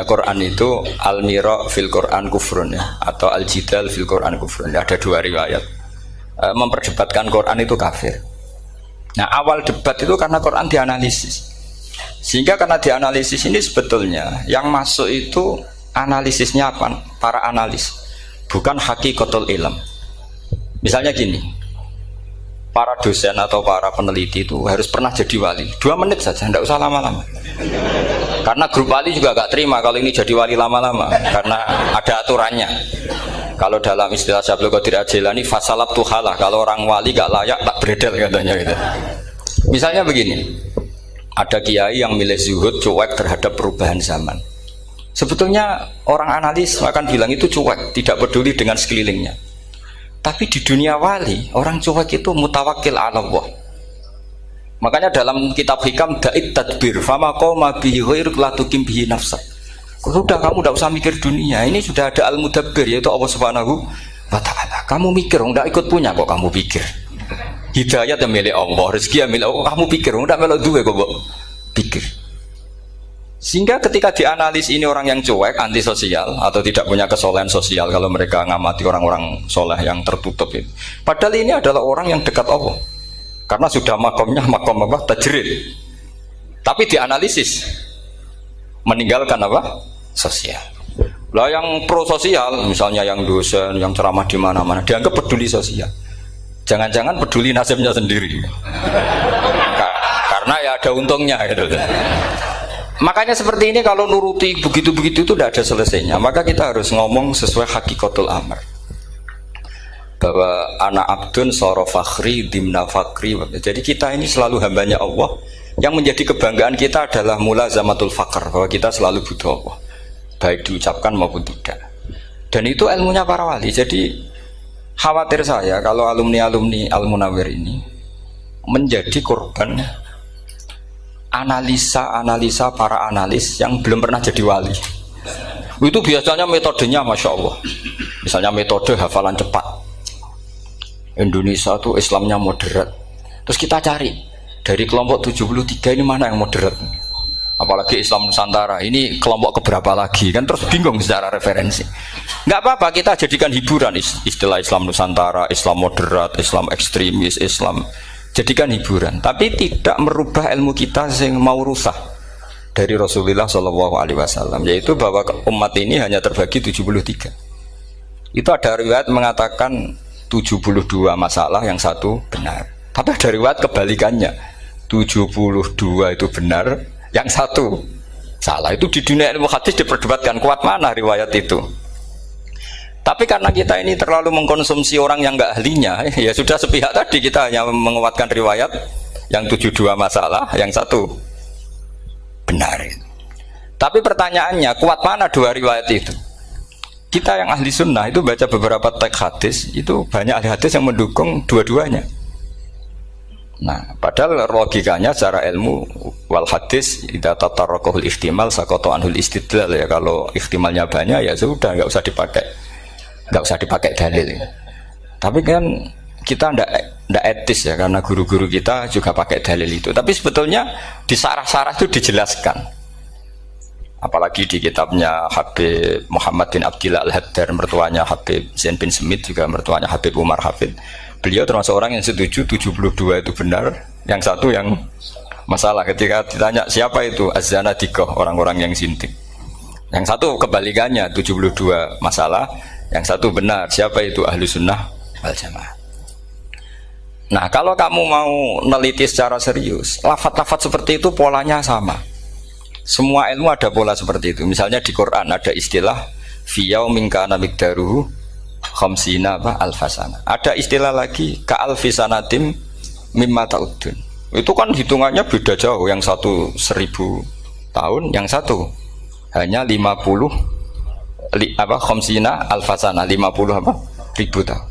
Quran itu al-mira fil Quran kufrun ya, atau al-jidal fil Quran kufrun ya, ada dua riwayat. Memperdebatkan Quran itu kafir. Nah awal debat itu karena Quran dianalisis, sehingga karena dianalisis ini sebetulnya yang masuk itu analisisnya apa? Para analis, bukan hakikatul ilm. Misalnya gini, para dosen atau para peneliti itu harus pernah jadi wali 2 menit saja, tidak usah lama-lama, karena grup wali juga gak terima kalau ini jadi wali lama-lama, karena ada aturannya. Kalau dalam istilah Syaikhul Qadir Al-Jilani fasalab tuhalah, kalau orang wali gak layak tak beredel katanya gitu. Misalnya begini, ada kiai yang milih zuhud, cuek terhadap perubahan zaman. Sebetulnya orang analis akan bilang itu cuek, tidak peduli dengan sekelilingnya. Tapi di dunia wali, orang cuek itu mutawakkil ala Allah. Makanya dalam kitab hikam da'id tadbir fama qoma bihi ghairuk la tuqim bihi nafsak. Sudah, kamu tidak usah mikir dunia, ini sudah ada al-mudabbir, yaitu Allah Subhanahu wa ta'ala. Kamu mikir, tidak ikut punya kok kamu pikir. Hidayat yang milik Allah, rezeki yang milik Allah, kamu pikir, tidak melok duwe kok pikir. Sehingga ketika dianalisis ini orang yang cuek, antisosial atau tidak punya kesolehan sosial, kalau mereka ngamati orang-orang soleh yang tertutup itu. Padahal ini adalah orang yang dekat Allah, karena sudah makomnya makom apa? Tajrid. Tapi dianalisis, meninggalkan apa? Sosial. Lah yang pro sosial, misalnya yang dosen, yang ceramah di mana-mana, dianggap peduli sosial. Jangan-jangan peduli nasibnya sendiri. Karena ya ada untungnya gitu. Makanya seperti ini kalau nuruti begitu-begitu itu tidak ada selesainya. Maka kita harus ngomong sesuai hakikatul amr. Bahwa anak abdun soro fakhri dimna fakri. Jadi kita ini selalu hambanya Allah. Yang menjadi kebanggaan kita adalah mulazamatul faqr, bahwa kita selalu butuh Allah, baik diucapkan maupun tidak. Dan itu ilmunya para wali. Jadi khawatir saya kalau alumni-alumni Al-Munawwir ini menjadi korban analisa para analis yang belum pernah jadi wali. Itu biasanya metodenya Masya Allah. Misalnya metode hafalan cepat. Indonesia tuh Islamnya moderat. Terus kita cari dari kelompok 73 ini mana yang moderat? Apalagi Islam Nusantara ini kelompok keberapa lagi? Kan terus bingung secara referensi. Nggak apa-apa, kita jadikan hiburan istilah Islam Nusantara, Islam moderat, Islam ekstremis, Islam. Jadikan hiburan, tapi tidak merubah ilmu kita yang mau rusak dari Rasulullah SAW, yaitu bahwa umat ini hanya terbagi 73. Itu ada riwayat mengatakan 72 masalah, yang satu benar. Tapi ada riwayat kebalikannya, 72 itu benar, yang satu salah. Itu di dunia ilmu hadis diperdebatkan kuat mana riwayat itu. Tapi karena kita ini terlalu mengkonsumsi orang yang nggak ahlinya, ya sudah sepihak tadi, kita hanya menguatkan riwayat yang 72 masalah, yang satu benar. Tapi pertanyaannya, kuat mana dua riwayat itu? Kita yang ahli sunnah itu baca beberapa teks hadis, itu banyak ahli hadis yang mendukung dua-duanya. Nah, padahal logikanya secara ilmu wal hadis idza tatarraqahul ihtimal saqata anhul istidlal, ya kalau ihtimalnya banyak ya sudah nggak usah dipakai dalil. Tapi kan kita ndak etis ya, karena guru-guru kita juga pakai dalil itu. Tapi sebetulnya di sarah-sarah itu dijelaskan. Apalagi di kitabnya Habib Muhammad bin Abdillah Al-Haddar, mertuanya Habib Zain bin Smith, juga mertuanya Habib Umar Hafid. Beliau termasuk orang yang setuju 72 itu benar, yang satu yang masalah. Ketika ditanya siapa itu Az-Zanadiqah, orang-orang yang sintik. Yang satu kebalikannya, 72 masalah, yang satu benar, siapa itu ahlu sunnah wal jamaah. Nah kalau kamu mau neliti secara serius, lafaz-lafaz seperti itu polanya sama. Semua ilmu ada pola seperti itu. Misalnya di Quran ada istilah fi yaumin kana miqdaruhu khamsina alfasana. Ada istilah lagi ka alfisanatim mimma ta'udun. Itu kan hitungannya beda jauh, yang satu 1000 tahun, yang satu hanya 50 khamsina alfasana, 50 ribu tahun.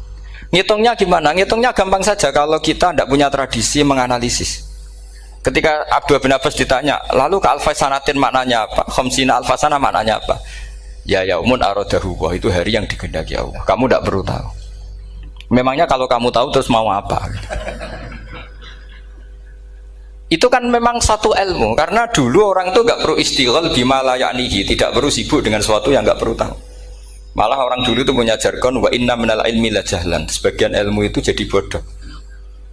Ngitungnya gimana? Ngitungnya gampang saja kalau kita tidak punya tradisi menganalisis. Ketika Abdul bin Abbas ditanya, lalu ke alfasanatin maknanya apa? Khamsina alfasana maknanya apa? Ya yaumun aradahu, itu hari yang dikehendaki Allah. Kamu tidak perlu tahu. Memangnya kalau kamu tahu terus mau apa? Itu kan memang satu ilmu, karena dulu orang itu nggak perlu istighol bima la ya'nihi, tidak perlu sibuk dengan sesuatu yang nggak perlu tahu. Malah orang dulu itu punya jargon wa inna minal ilmi la jahlan, sebagian ilmu itu jadi bodoh.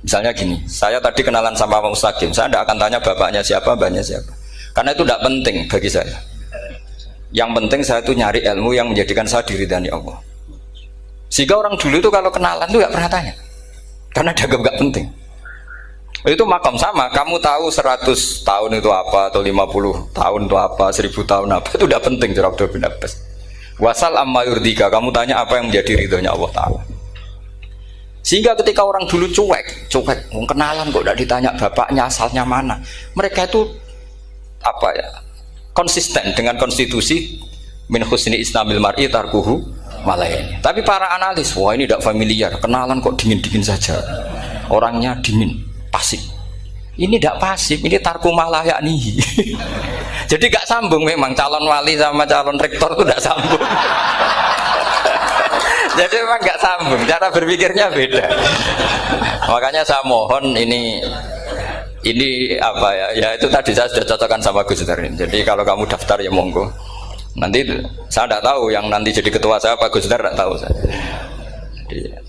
Misalnya gini, saya tadi kenalan sama Pak Mustaqim, saya tidak akan tanya bapaknya siapa, mbaknya siapa, karena itu tidak penting bagi saya. Yang penting saya itu nyari ilmu yang menjadikan saya diridani Allah. Sehingga orang dulu itu kalau kenalan itu nggak pernah tanya, karena dianggap nggak penting. Itu makam sama, kamu tahu 100 tahun itu apa, atau 50 tahun itu apa, 1000 tahun apa, itu tidak penting cara Abdul bin Abbas. Wasal amma yurdika, kamu tanya apa yang menjadi ridhonya Allah Ta'ala. Sehingga ketika orang dulu cuek, kenalan kok tidak ditanya bapaknya asalnya mana, mereka itu apa ya, konsisten dengan konstitusi min husni islamil mar'i tarkuhu malayani. Tapi para analis, wah ini tidak familiar, kenalan kok dingin-dingin saja, orangnya dingin, pasif. Ini tidak pasif, ini tarku malah yakni. Jadi gak sambung memang calon wali sama calon rektor itu tidak sambung. Jadi memang gak sambung, cara berpikirnya beda. Makanya saya mohon ini apa ya? Ya itu tadi saya sudah cocokkan sama Gus Darin. Jadi kalau kamu daftar ya monggo. Nanti saya tidak tahu yang nanti jadi ketua saya Pak Gus Dar, tidak tahu saya. Jadi,